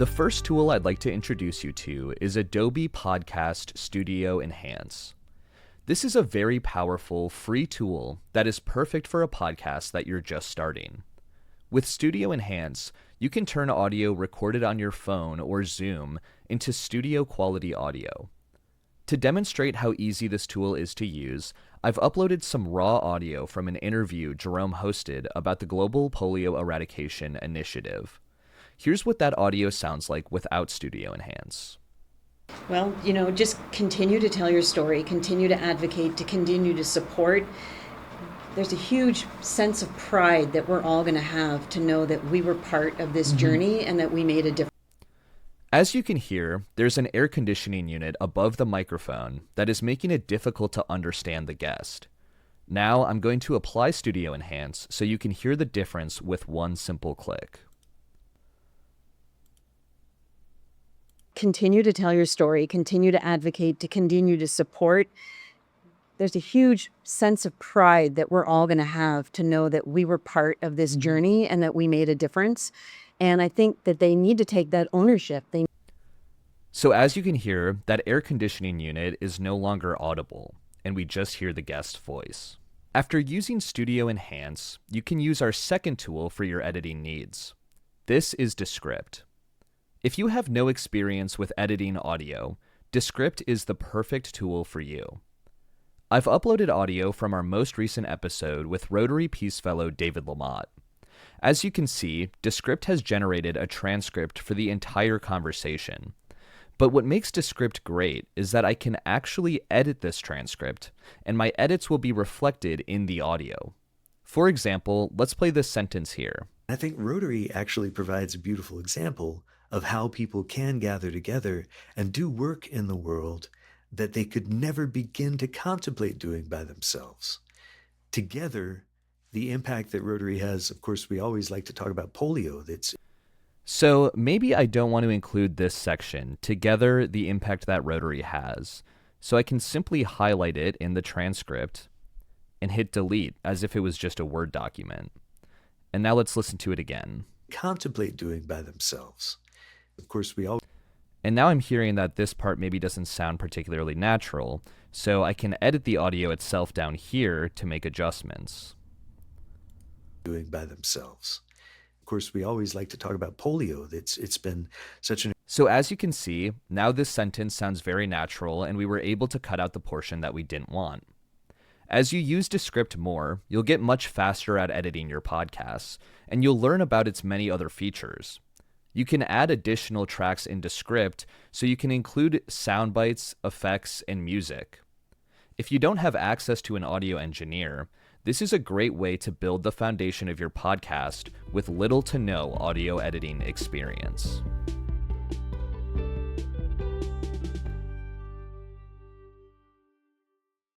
The first tool I'd like to introduce you to is Adobe Podcast Studio Enhance. This is a very powerful, free tool that is perfect for a podcast that you're just starting. With Studio Enhance, you can turn audio recorded on your phone or Zoom into studio quality audio. To demonstrate how easy this tool is to use, I've uploaded some raw audio from an interview Jerome hosted about the Global Polio Eradication Initiative. Here's what that audio sounds like without Studio Enhance. Well, just continue to tell your story, continue to advocate, to continue to support. There's a huge sense of pride that we're all going to have to know that we were part of this journey and that we made a difference. As you can hear, there's an air conditioning unit above the microphone that is making it difficult to understand the guest. Now I'm going to apply Studio Enhance so you can hear the difference with one simple click. Continue to tell your story, continue to advocate, to continue to support. There's a huge sense of pride that we're all going to have to know that we were part of this journey and that we made a difference. And I think that they need to take that ownership. So as you can hear, that air conditioning unit is no longer audible, and we just hear the guest's voice. After using Studio Enhance, you can use our second tool for your editing needs. This is Descript. If you have no experience with editing audio, Descript is the perfect tool for you. I've uploaded audio from our most recent episode with Rotary Peace Fellow David Lamott. As you can see, Descript has generated a transcript for the entire conversation. But what makes Descript great is that I can actually edit this transcript, and my edits will be reflected in the audio. For example, let's play this sentence here. I think Rotary actually provides a beautiful example of how people can gather together and do work in the world that they could never begin to contemplate doing by themselves. Together, the impact that Rotary has, of course, we always like to talk about polio. So maybe I don't want to include this section, together the impact that Rotary has. So I can simply highlight it in the transcript and hit delete as if it was just a Word document. And now let's listen to it again. Contemplate doing by themselves. Of course, And now I'm hearing that this part maybe doesn't sound particularly natural, so I can edit the audio itself down here to make adjustments. Doing by themselves. Of course, we always like to talk about polio. It's been such an... So as you can see, now this sentence sounds very natural, and we were able to cut out the portion that we didn't want. As you use Descript more, you'll get much faster at editing your podcasts, and you'll learn about its many other features. You can add additional tracks in Descript, so you can include sound bites, effects, and music. If you don't have access to an audio engineer, this is a great way to build the foundation of your podcast with little to no audio editing experience.